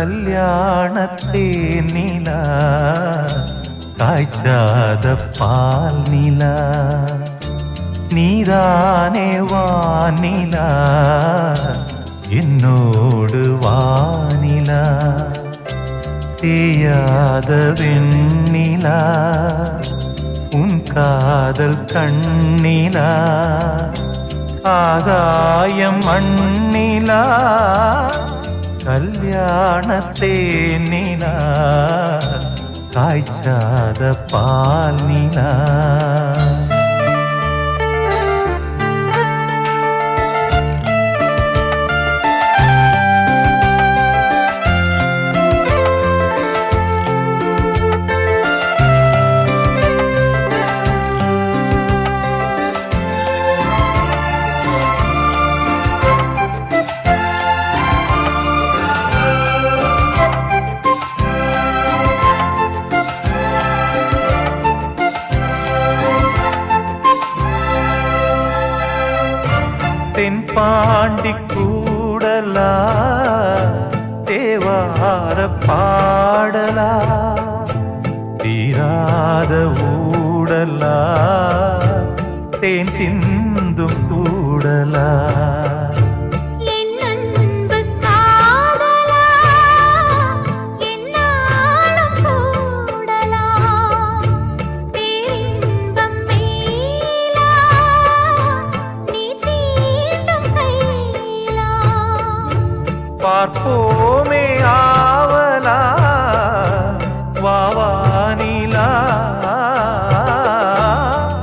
கல்யாணத்தே நிலா காய்ச்சாத பால் நிலா நீதானே வானிலா என்னோடு வானிலா தேயாத வெண்ணிலா உன் காதல் கண்ணிலா ஆகாயம் மண்ணிலா கல்யாணத்தே நிலா காய்ச்சாத பால் நிலா தென்பாண்டி கூடலா தேவார பாடலா தீராத ஊடலா தேன் சிந்தும் கூடலா பார்ப்போமே ஆவலா வாவானிலா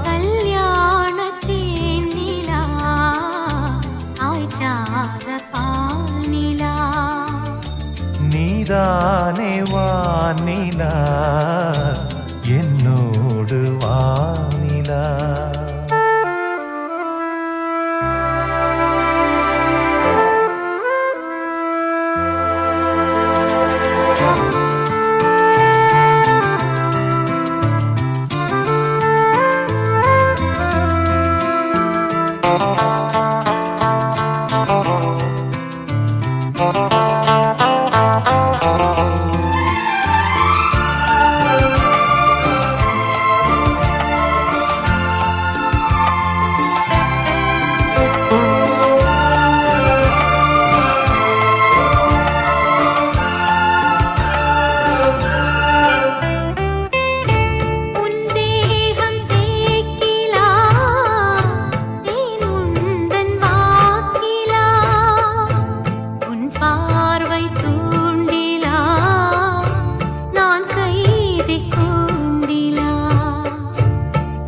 கல்யாணத்தே நிலா ஆய்ச்சாத பால் நிலா நீதானே வானிலா என்னோடு வானிலா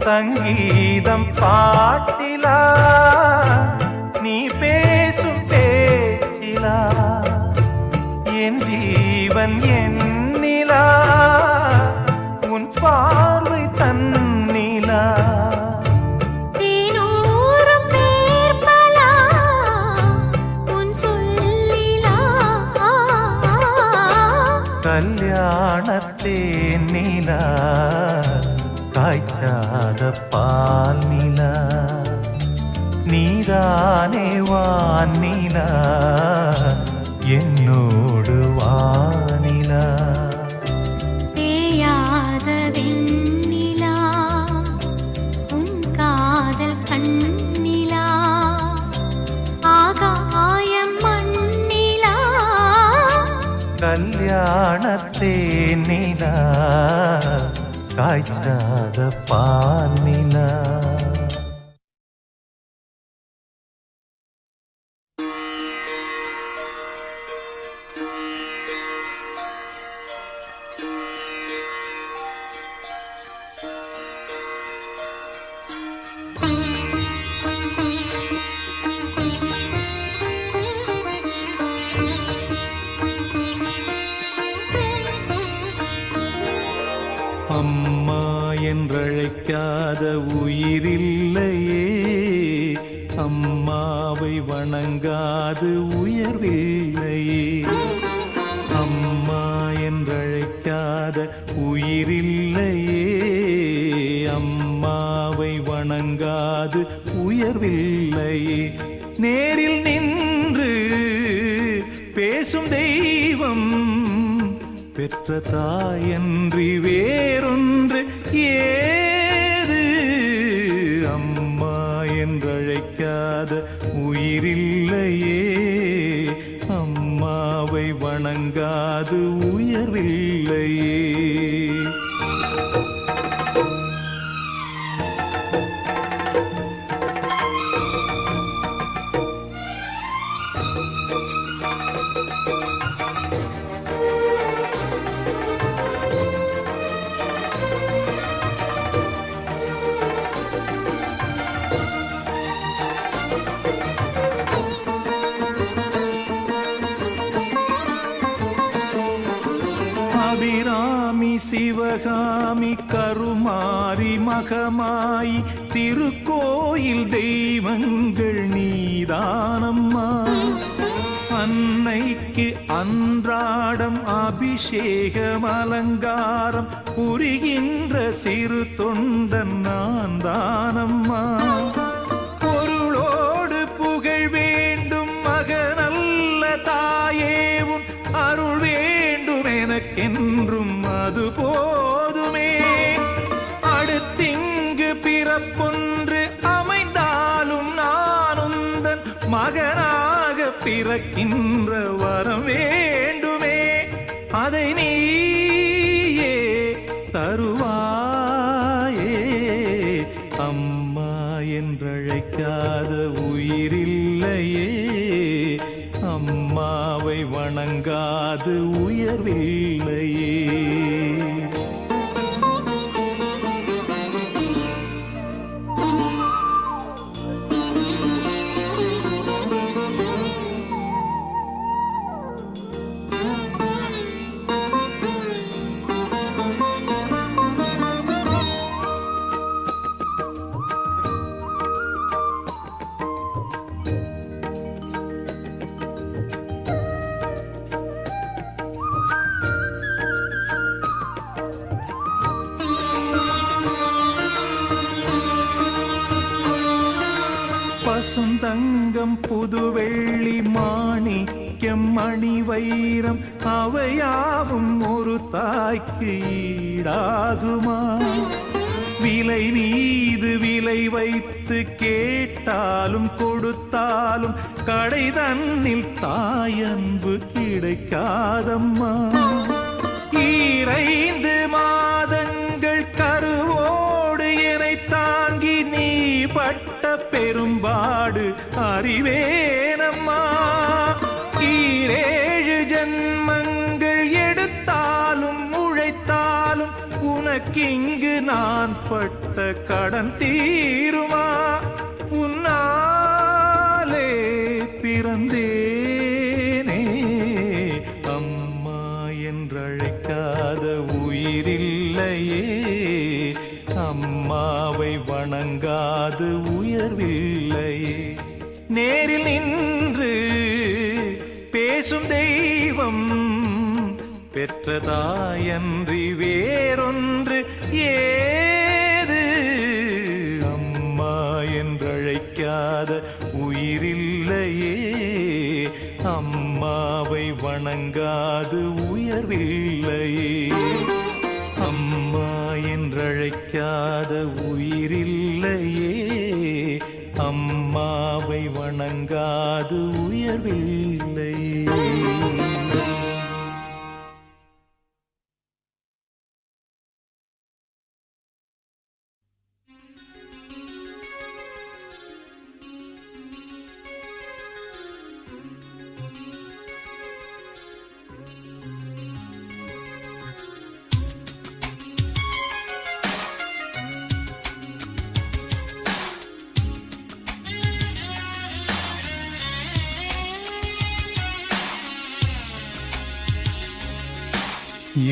சங்கீதம் பாட்டிலா நீ பேசும் பேச்சிலா என் ஜீவன் என்னிலா உன் பார்வை தன்னிலா தேனூரும் பேர்பலா உன் சொல்லிலா கல்யாணத்தே நிலா காய்ச்சாத பால் நிலா நீதானே வானிலா என்னோடு வானிலா தேயாத வெண்ணிலா உன் காதல் கண்ணிலா ஆகாயம் மண்ணிலா கல்யாணத்தே நிலா காய்ச்சாத பால் நிலா அம்மா என்றழைக்காத உயிரில்லையே அம்மாவை வணங்காது உயர்வில்லையே அம்மா என்றழைக்காத உயிரில்லையே அம்மாவை வணங்காது உயர்வில்லையே நேரில் நின்று பேசும் தெய்வம் பெற்ற தாயன்றி வேறொன்று ஏது? அம்மா என்றழைக்காத உயிரில்லையே, அம்மாவை வணங்காது உயர்வில்லையே. அபிராமி சிவகாமி கருமாரி மகமாயி திருக்கோயில் தெய்வங்கள் நீதானம்மா. அன்னைக்கு அன்றாடம் அபிஷேகம் அலங்காரம் புரிகின்ற சிறு தொண்டன் நான் தானம்மா. பொருளோடு புகழ் வேண்டும் மகனல்ல தாயேவும் அருள் வேண்டும் எனக்கென்றும் அது போதுமே. அடுத்திங்கு பிறப்பொன்று அமைந்தாலும் நானுந்தன் மகனாக பிறக்கின்ற வரம் வேண்டுமே. அதை நீயே தருவாயே. அம்மா என்றழைக்காத உயிரில்லையே, அம்மாவை வணங்காது உயர்வில்லையே. பசுந்தங்கம் புதுவெள்ளி மாணிக்கம் மணி வைரம் அவையாவும் ஒரு தாய்க்கு ஈடாகுமா? விலை மீது விலை வைத்து கேட்டாலும் கொடுத்தாலும் கடை தன்னில் தாயன்பு கிடைக்காதம்மா. 2 மாதங்கள் கருவோடு என்னை தாங்கி நீ பட்ட பெரும்பாடு அறிவேனம்மா. 7 ஜன்மங்கள் எடுத்தாலும் உழைத்தாலும் உனக்கிங்கு நான் பட்ட கடன் தீருமா? உன்னாலே பிறந்தேனே, அம்மா என்றழைக்காத உயிரில்லையே, அம்மாவை வணங்காது உயர்வில்லையே. நேரில் நின்று பேசும் தெய்வம் பெற்ற தாயன்றி வேறொன்று ஏது? அம்மா என்றழைக்காத உயிரில்லையே, அம்மாவை வணங்காது உயர்வில்லையே. அம்மா என்றழைக்காத உயிரில்லையே, அம்மாவை வணங்காது உயர்வில்லையே.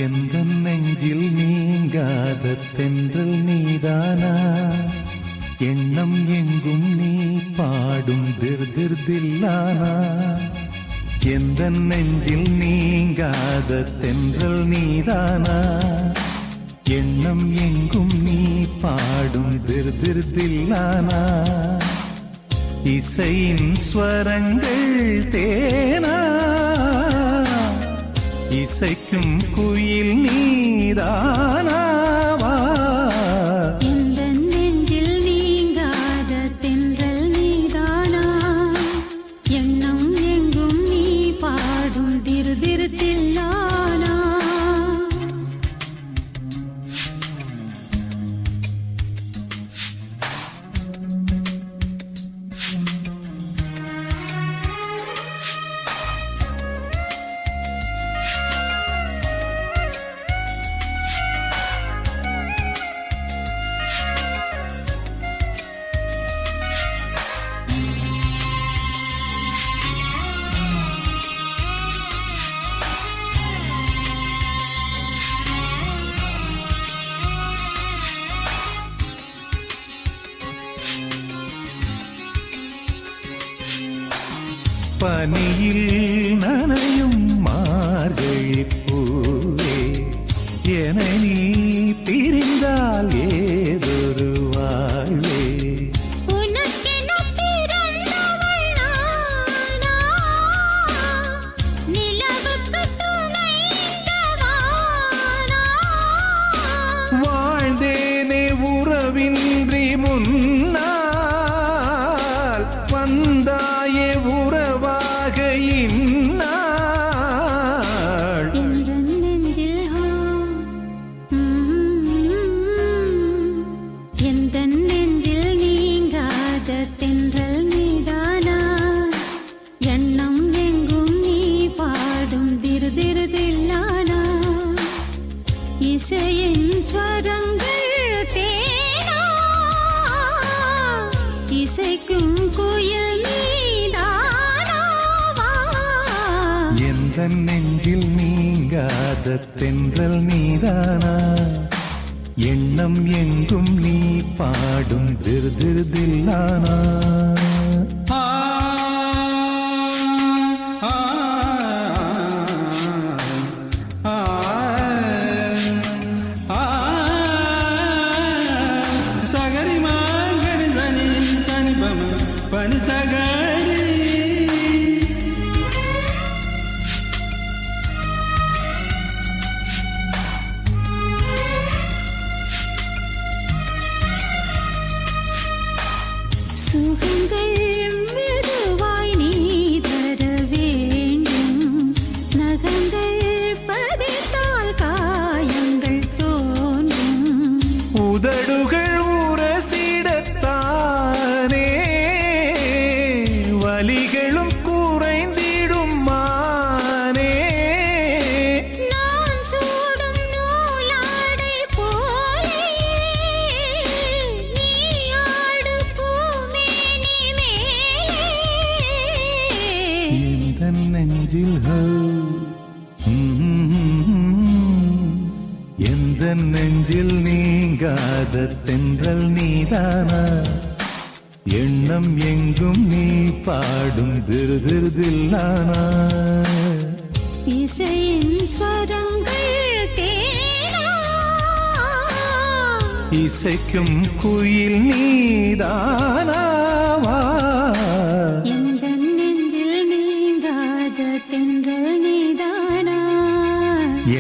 எந்த நெஞ்சில் நீங்காத தென்றல் நீதானா? எண்ணம் எங்கும் நீ பாடும் திர்திர்தில்லானா? எந்த நெஞ்சில் நீங்காத தென்றல் நீதானா? எண்ணம் எங்கும் நீ பாடும் திர்திர்தில்லானா? இசையின் ஸ்வரங்கள் தேனா? இசைக்கும் குயில் நீதானாவா எந்தன் நெஞ்சில் நீங்காத தென்றல் நீதானா எண்ணம் எங்கும் நீ பாடும் திரு திரு தில்லானா பனியில் நனையும் மார்கழி பூவே என நீ பிரிந்தால் ஏதொரு வாழ்வே உனக்கென பிறந்தவள் நானா நிலவுக்கு துணை இந்த வானா வாழ்ந்தேனே உறவின்றி முன்னால் வந்தாயே உறவாக இந்நாள் எந்தன் நெஞ்சில் எந்தன் நெஞ்சில் நீங்காத தென்றல் நீதானா எண்ணம் எங்கும் நீ பாடும் திரு திரு தில்லானா இசையின் ஸ்வரங்கள் தேனா இசைக்கும் குயில் நீதானாவா எந்த நெஞ்சில் நீங்காத தென்றல் நீதானா எண்ணம் எங்கும் நீ பாடும் திரு திரு தில்லானா சகரி மாங்கரி தனி தனி பம பனி சகரி சுகங்கள் மெதுவாய் நீ தர வேண்டும் நகங்கள் பதித்தால் காயங்கள் தோன்றும் உதடுகள் உரசிடத்தானே வலிகளும் குறைந்திடும் மானே நான் சூடும் நூலாடை போலே நீ ஆடு பூமேனி மேலே எந்த நெஞ்சில் எந்த நெஞ்சில் நீங்காத தென்றல் நீதானா எண்ணம் எங்கும் நீ பாடும் திரு திரு தில்லானா இசையின் ஸ்வரங்கள் தேனா இசைக்கும் குயில் நீதானாவா எந்தன் நெஞ்சில் நீங்காத தென்றல் நீதானா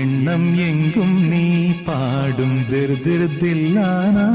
எண்ணம் எங்கும் நீ பாடும் திரு திரு தில்லானா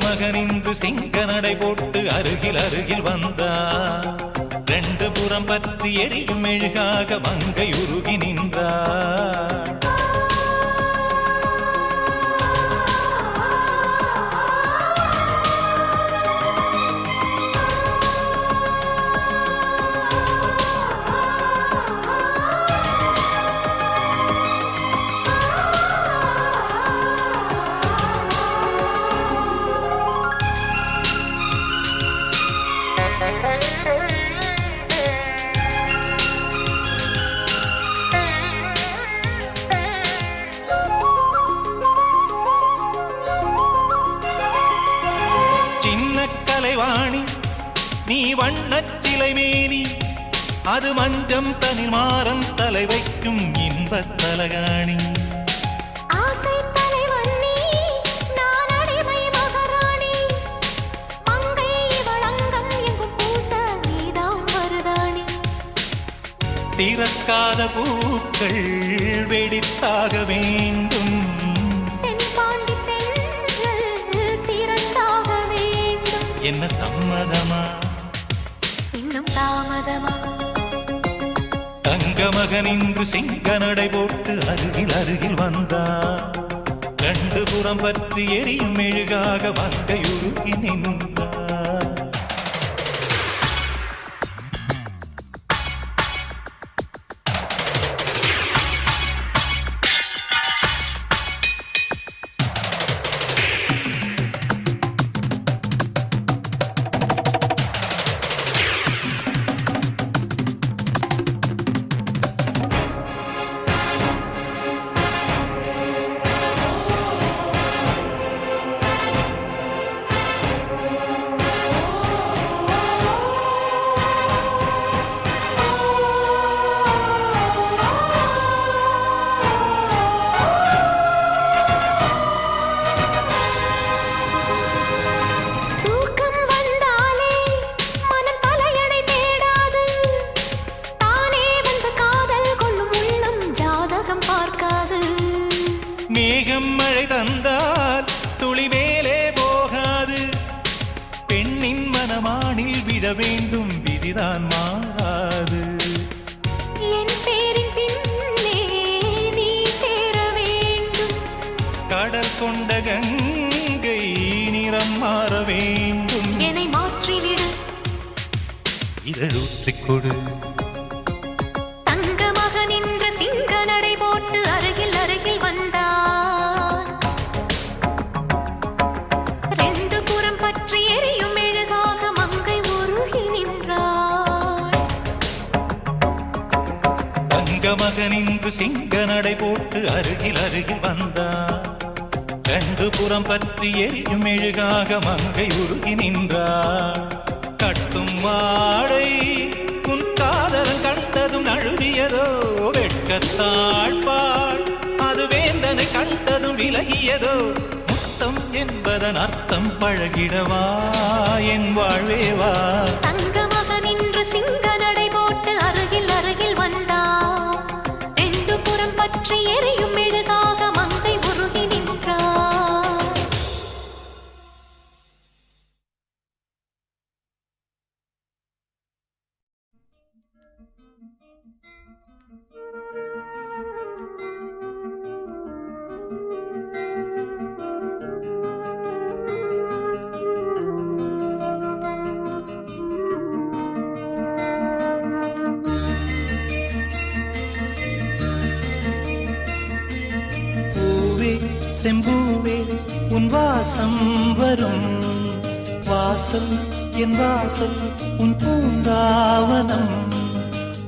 மகன் இன்று சிங்க நடை போட்டு அருகில் அருகில் வந்தார். ரெண்டு புறம் பற்றி எரியும் மெழுகாக மங்கை உருகி நின்றார். கலைவாணி நீ வண்ணச்சிலை மேனி, அது மஞ்சம் தனி மாறம் தலை வைக்கும் இன்பத் தலகாணி. ஆசை தலைவன் நீ, நான் அடிமை மகாராணி. மங்கை இவள் அங்கம் எங்கும் பூச நீதான் மருதாணி. திறக்காத பூக்கள் வெடித்தாக வேண்டும். என்ன சம்மதமா இன்னும் தாமதமா? தங்க மகன் இன்று சிங்க நடை போட்டு அருகில் அருகில் வந்தார். ரெண்டு புறம் பற்றி எரியும் மெழுகாக மங்கையுருகி நின்றார். மேகம் மழை தந்தால் துளி மேலே போகாது. பெண்ணின் மனமானில் விழ வேண்டும், விதிதான் மாறாது. என் பேரின் பின்னே நீ சேர வேண்டும். கடல் கொண்ட கங்கை நிறம் மாற வேண்டும். என்னை மாற்றிவிடு, இதழூற்றிக் கொடு. தங்க மகன் இன்று சிங்க நடை போட்டு அருகில் அருகில் வந்தார். ரெண்டு புறம் பற்றி எரியும் மெழுகாக மங்கை உருகி நின்றாள். தங்க மகன் இன்று சிங்க நடை போட்டு அருகில் அருகில் வந்தார். ரெண்டு புறம் பற்றி எரியும் மெழுகாக மங்கை உருகி நின்றார். கட்டும் வாடை உன் காதலன் கண்டதும் நழுவியதோ, வெட்கத்தாழ்பாள் அது வேந்தனை கண்டதும் விலகியதோ. முத்தம் என்பதன் அர்த்தம் பழகிடவா என் வாழ்வேவா. தங்க மகன் இன்று சிங்க நடை போட்டு அருகில் அருகில் வந்தார். ரெண்டு புறம் பற்றி எரியும் மெழுகாக மங்கை உருகி நின்றார். செம்பூவே உன் வாசம் வரும். வாசல் என் வாசல் உன் பூங்காவனம்.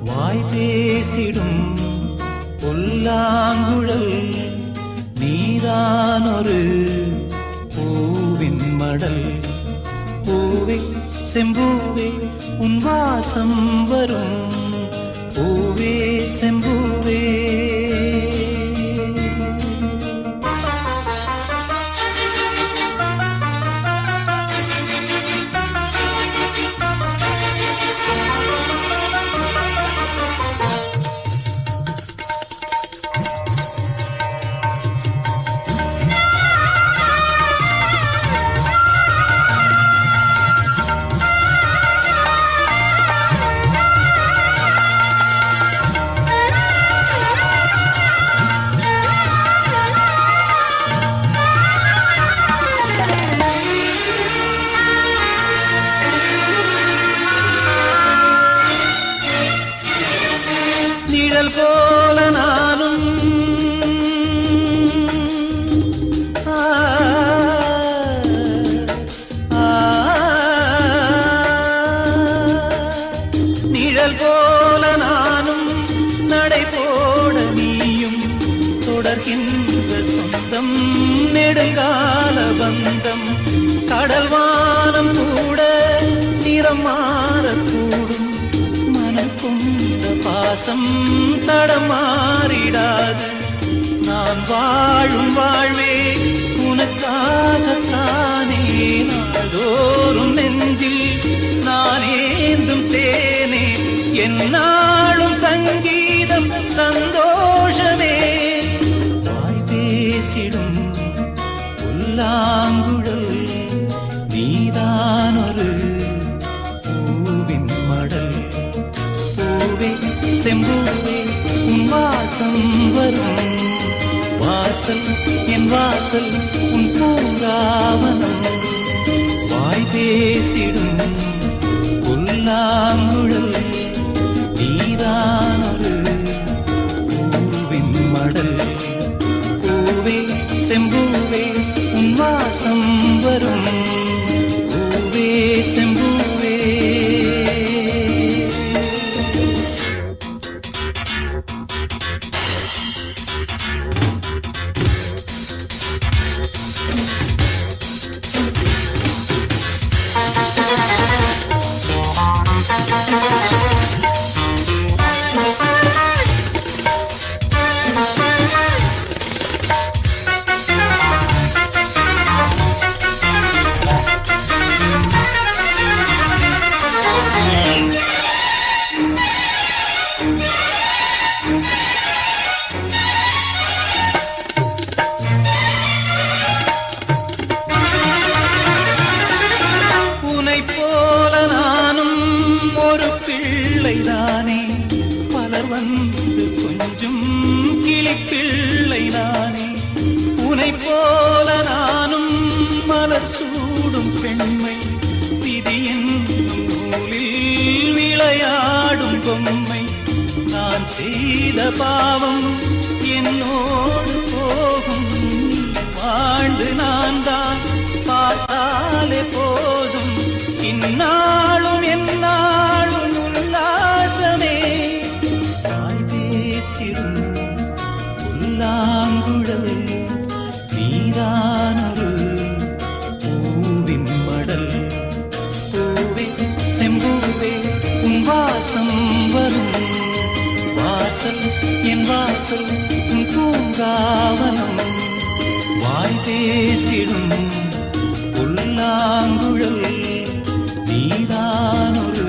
வாய் பேசிடும் புல்லாங்குழல் நீதான் ஒரு பூவின் மடல். பூவே செம்பூவே உன் வாசம் வரும். பூவே செம்பூவே பாசம் தடமாறிடாது. நான் வாழும் வாழ்வே உனக்காகத்தானே. நாள்தோறும் நெஞ்சில் நான் ஏந்தும் தேனே. என்னாலும் சங்கீதம் சந்தோஷமே. வாய் பேசிடும் புல்லாங்குழல் நீதான் ஒரு பூவின் மடல். பூவே செம்பூவே உன் வாசம் வரும். வாசல் என் வாசல் உன் பூங்காவனம். வாய் பேசிடும் புல்லாங்குழல் நீதான் ஒரு பூவின் மடல். பூவே செம்பூவே உன் வாசம் வரும். பூவே செம்பூவே. உனை போல நானும் ஒரு பிள்ளைதானே. பலர் வந்து கொஞ்சம் கிளிப்பிள்ளைதானே. உனை போல நானும் மலர் சூடும் பெண்மை. விதி என்னும் நூலில் விளையாடும் பொம்மை. நான் செய்த பாவம் என்னோடு போகும். வாழ்ந்து நான் தான் பார்த்தாலே போதும். இந்நாளும் எந்நாளும் உல்லாசமே. வாய் பேசிடும் புல்லாங்குழல் நீதான் ஒரு பூவின் மடல். பூவே செம்பூவே உன் வாசம் வரும். வாசல் என் வாசல் உன் பூங்காவனம். வாய் பேசிடும் புல்லாங்குழல் நீதான் ஒரு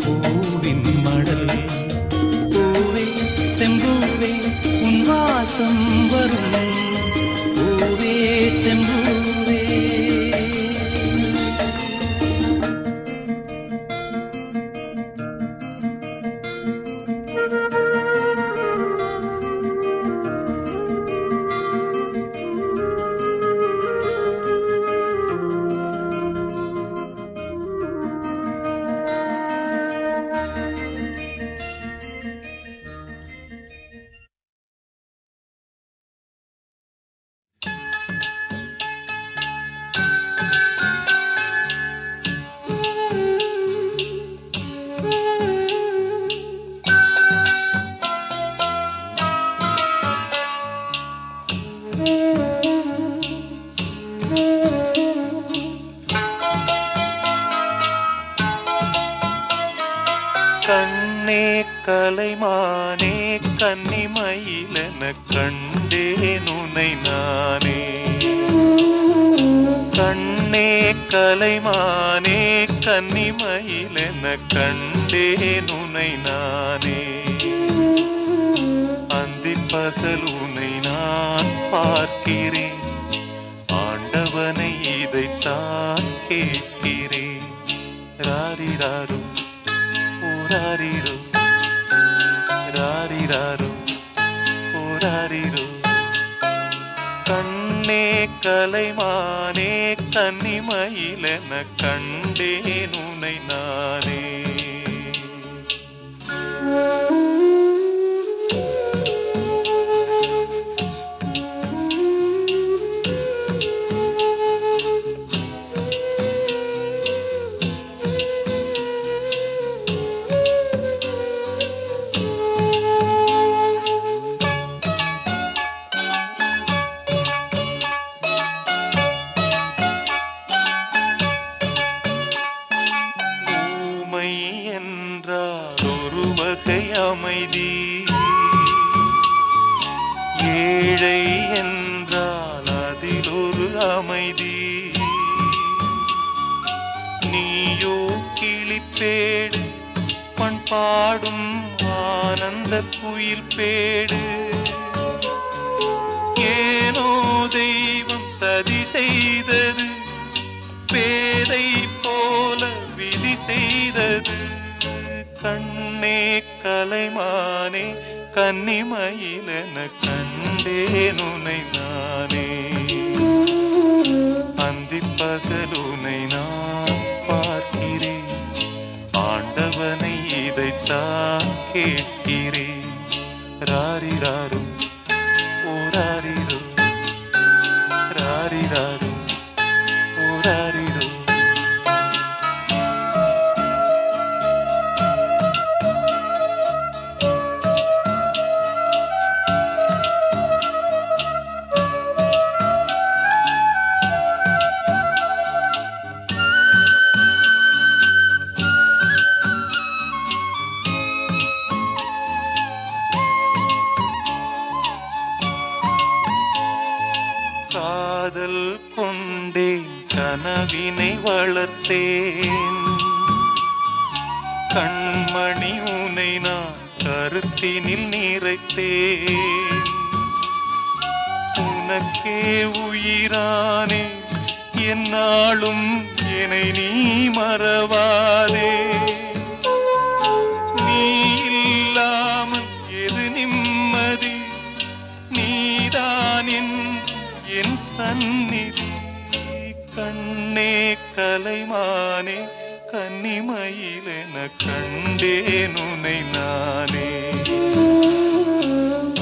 பூவின் மடல். பூவே செம்பூவே உன் வாசம் வரும். பூவே செம்பூவே. கண்ணே கலைமானே கன்னிமயிலென கண்டேன் உனை நானே. கண்ணே கலைமானே கன்னிமயிலென கண்டேன் உனை நானே. அந்திப் பகல் உனை நான் பார்க்கிறேன். ஆண்டவனை இதைத்தான் கேட்கிறேன். ராரிராரு ஓராரிரு ராரிராரு ஓராரிரு. கண்ணே கலைமானே கன்னிமயிலென கண்டேன் உனை நானே. பேடு பண்பாடும் ஆனந்த குயில் பேடு ஏனோ தெய்வம் சதி செய்தது பேதை போல விதி செய்தது கண்ணே கலைமானே கன்னிமயிலென கண்டேன் உனை நானே அந்திப்பகலுனை நான் பார்க்கிறேன் ஆண்டவனை இதைத்தான் கேட்கிறேன் ராரிராரும் ஓராரிரோ ராரிராரும் ஓராரிரோ காதல் கொண்டேன் கனவினை வளர்த்தேன் கண்மணி உனை நான் கருத்தினில் நிறைத்தேன் உனக்கே உயிரானே என்னாலும் என்னை நீ மறவாதே நீ இல்லாமல் எது நிம்மதி நீதான் என் சந்நிதி கண்ணே கலைமானே கன்னிமயிலென கண்டேன் உனை நானே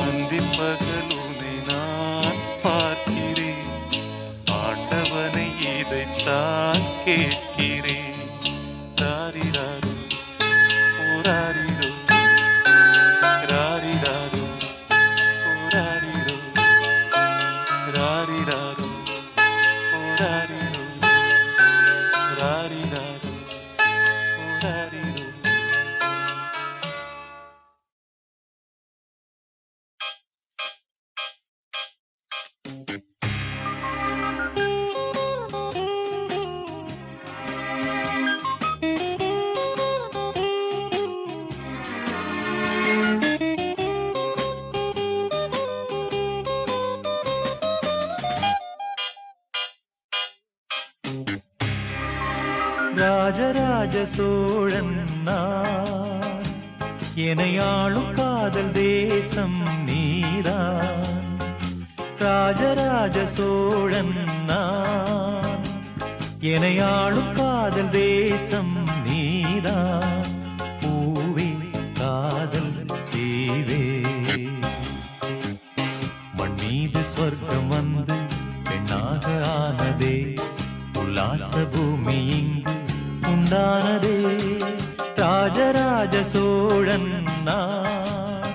அந்திப்பகலுனை நான் பார்க்கிறேன் ஆண்டவனை இதைத்தான் கேட்கிறேன் ராரிராரு ஓராரிரோ ராரிராரு ஓராரிரோ ராரிராரு ஓராரிரோ ராரிராரு ஓராரிரோ ராஜராஜ சோழன் நான் எனையாளும் காதல் தேசம் நீதான் ராஜராஜ சோழன் நான் எனையாளும் காதல் தேசம் நீதான் பூவே காதல் தீவே மண் மீது சொர்க்கம் வந்து பெண்ணாக ஆனதே உல்லாச பூமி இங்கு உண்டானதே ராஜராஜ சோழன் நான்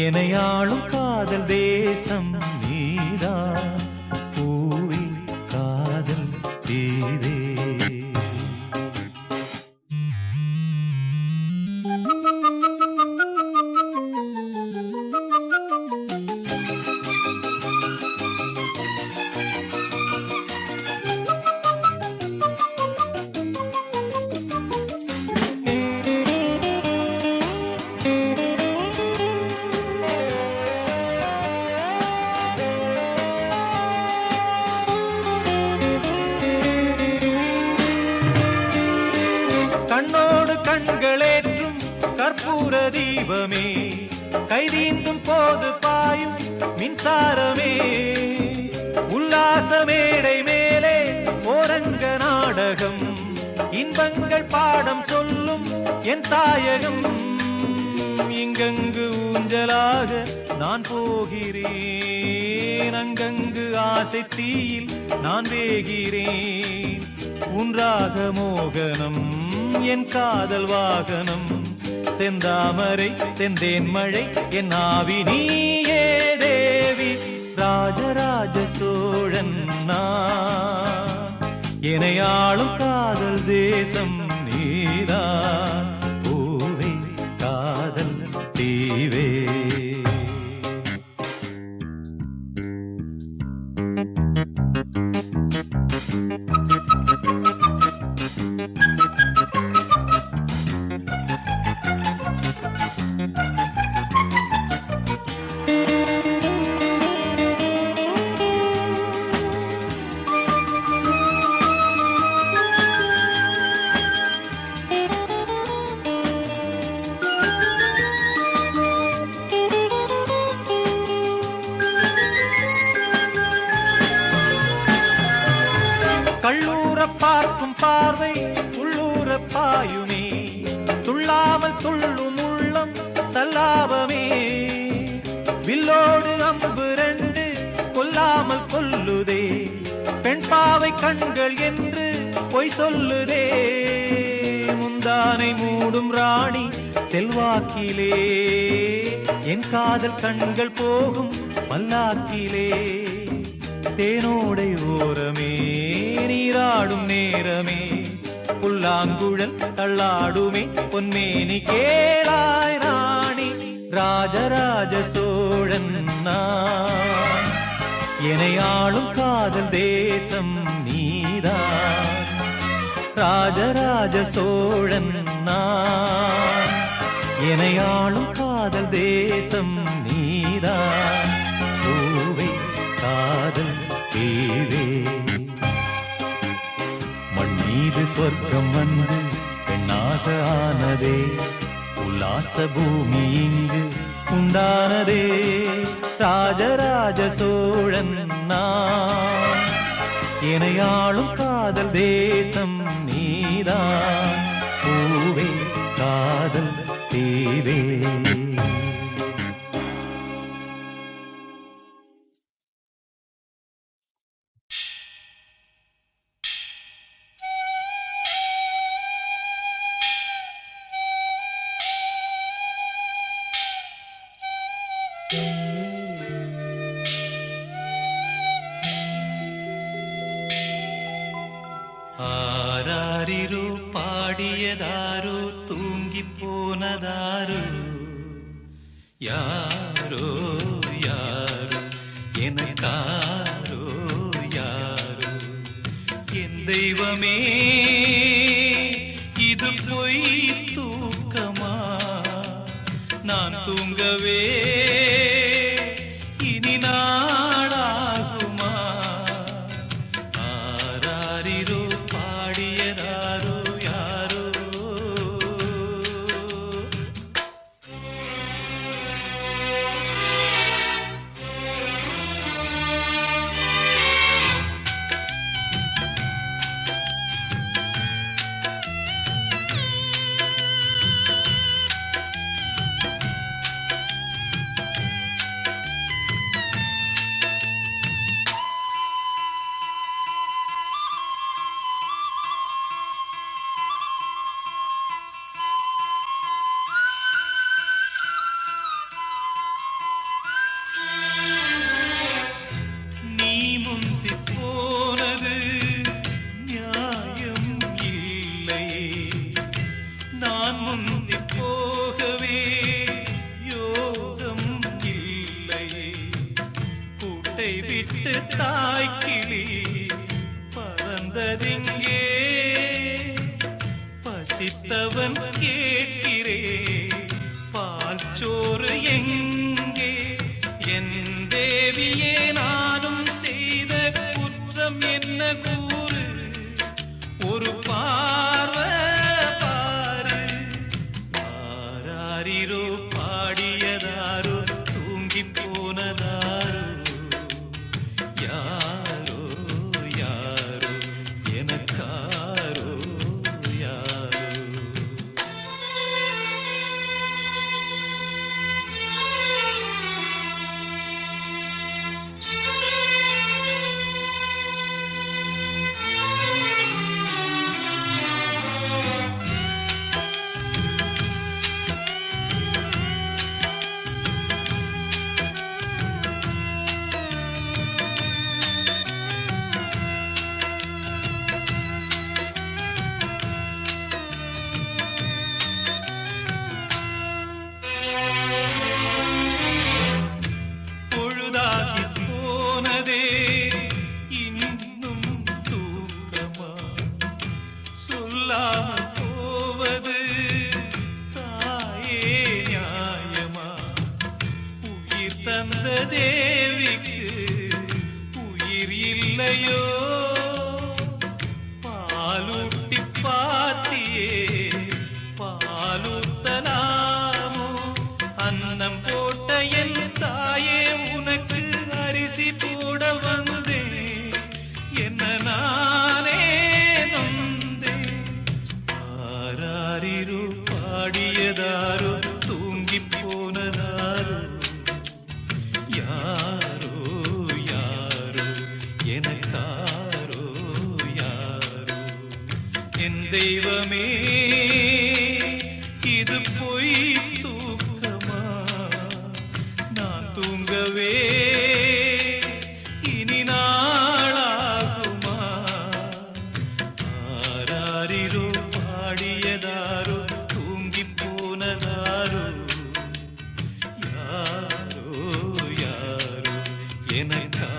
எனையாளும் காதல் தேசம் நீதான் பூவே காதல் தீவே கண்ணோடு கண்களேற்றும் கற்பூர தீபமே கைதீந்தும் போது பாயும் மின்சாரமே உல்லாச மேடை மேலே ஓரங்க நாடகம் இன்பங்கள் பாடம் சொல்லும் என் தாயகம் இங்கங்கு ஊஞ்சலாக நான் போகிறேன் அங்கங்கு ஆசை தீயில் நான் வேகிறேன் உன்றாக மோகனம் என் காதல் வாகனம் செந்தாமரை செந்தேன் மழை என் ஆவி நீயே தேவி ராஜராஜ சோழன் நான் எனையாளும் காதல் தேசம் நீதான் பூவே காதல் தீவே ஊற பார்க்கும் பார்வை உள்ளூர பாயுமே, துள்ளாமல் துள்ளும் உள்ளம் சல்லாபமே. வில்லோடு அம்பு ரெண்டு கொல்லாமல் கொல்லுதே, பெண் பாவை கண்கள் என்று பொய் சொல்லுதே. முந்தானை மூடும் ராணி செல்வாக்கிலே, என் காதல் கண்கள் போகும் பல்லாக்கிலே. தேனோடை ஓரமே நீராடும் நேரமே, புல்லாங்குழல் தள்ளாடுமே பொன்மேனி கேளாய் ராணி. ராஜராஜ சோழன் நான், என்னை ஆளும் காதல் தேசம் நீதான். ராஜராஜ சோழன் நான், என்னை ஆளும் காதல் தேசம் நீதான். பூவே காதல் தேவே, மண் மீது சொர்க்கம் வந்து பெண்ணாக ஆனதே, உல்லாச பூமி இங்கு உண்டானதே. ராஜராஜ சோழன் நான், என்னை ஆளும் காதல் தேசம் நீதான். பூவே காதல் தேவே. ஆராரிரு பாடியதாரோ தூங்கி போனதாரோ, யாரோ யாரோ எனக்காரோ யாரோ. என் தெய்வமே இது பொய் தூக்கமா, நான் தூங்கவே இனி நாளாகுமா. ஆராரிரோ பாடியதாரோ யாரோ. விட்டு தாய்க்கிளி பறந்ததிங்கே, பசித்தவன் கேட்கிறே பால் சோறு எங்கே. என் தேவியே நானும் செய்த குற்றம் என்ன கூறு, ஒரு பார்வை பாரு. ஆராரிரோ பாடியதாரோ தூங்கி போனதாரோ, யாரோ யாரோ எனக்காரோ யாரோ. போவது தாயே நியாயமா, உயிர் தந்த தேவிக்கு உயிர் இல்லையோ. பாலூட்டி பாத்தியே பாலூத்தலாமோ, அன்னம் போட்ட என் தாயே உனக்கு அரிசி போட வந்தேன். என்ன நானே தெய்வமே இது பொய் தூக்கமா நான் தூங்கவே இனி நாளாகுமா ஆராரிரோ பாடியதாரோ தூங்கி போனதாரோ யாரோ யாரோ எனக்கா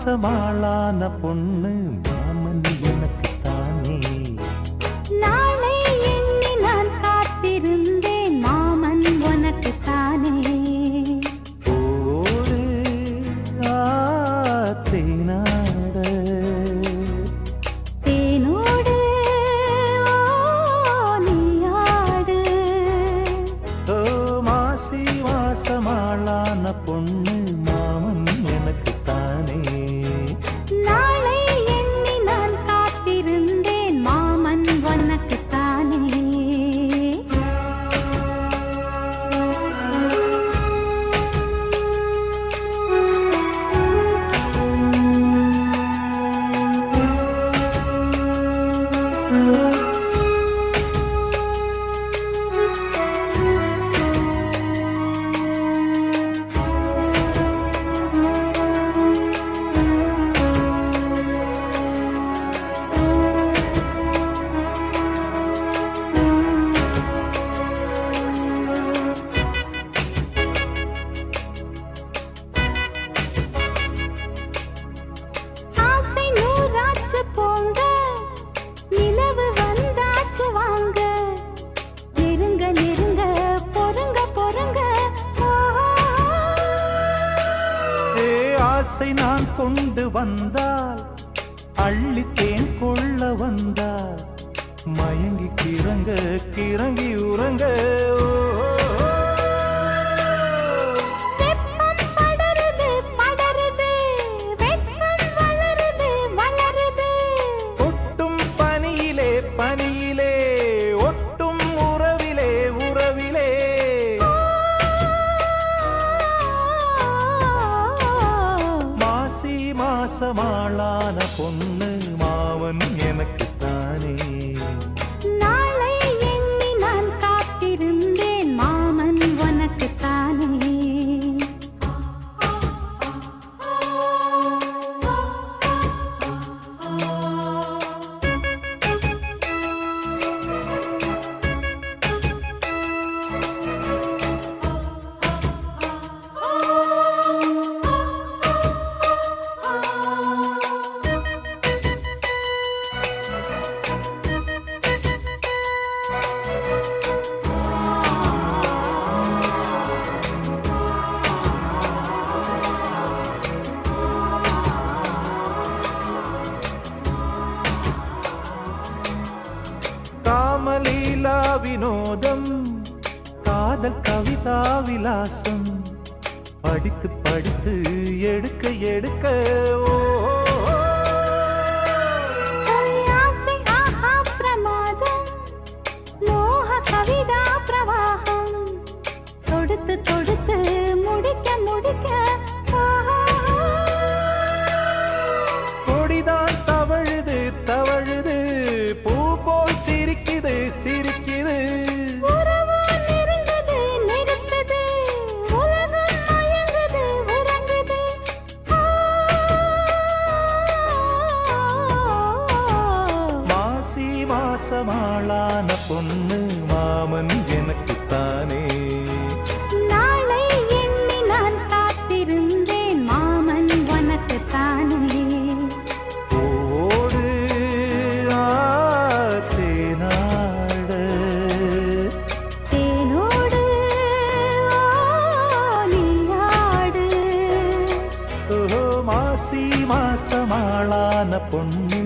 மாசமாளான பொண்ணு மாமன் எனக்கு தானே. நாளை எண்ணி நான் காத்திருந்தேன் மாமன் உனக்கு தானே. ஓடு தேனாட தேனோடு நீயாடு. ஓ மாசி மாசமாளான பொண்ணு மாமன் எனக்கு தானே. நாளை எண்ணி நான் காத்திருந்தேன் மாமன் உனக்கு தானே. ஆசை நூறாச்சு போங்க, நிலவு வந்தாச்சு வாங்க. நெருங்க நெருங்க பொறுங்க பொறுங்க. ஏ ஆசை நான் கொண்டு வந்தால் அள்ளித்தேன் கொள்ள வந்தால் மயங்கி கிறங்க கிறங்கி உறங்க. வெப்பம் படருது படருது, வெப்பம் வளருது வளருது. ஒட்டும் பனியிலே பனியிலே ஒட்டும் உறவிலே உறவிலே. மாசி மாசமாளான பொண்ணு மாவன் எனக்கு தானே. நாளை எண்ணி நான் காத்திருந்தேன் மாமன் உனக்கு தானே. காமலீலா வினோதம் காதல் கவிதா விலாசம் படித்து படித்து எடுக்க எடுக்க. ஓ ஆசை ஆஹா பிரமாதம், மோக கவிதா பிரவாகம். தொடுத்து தொடுத்து முடிக்க முடிக்க. கொடிதான் தவழுது தவழுது பூ போல் சிரிக்குது சிரிக்குது. உறவோ நெருங்குது நெருக்குது, உலகம் மயங்குது உறங்குது. மாசி மாசமாளான பொண்ணு மாமன் எனக்கு தானே. நாளை எண்ணி நான் காத்திருந்தேன் மாமன் உனக்கு தானே. ஓடு தேனாட தேனோடு நீயாடு. ஓ மாசி மாசமாளான பொண்ணு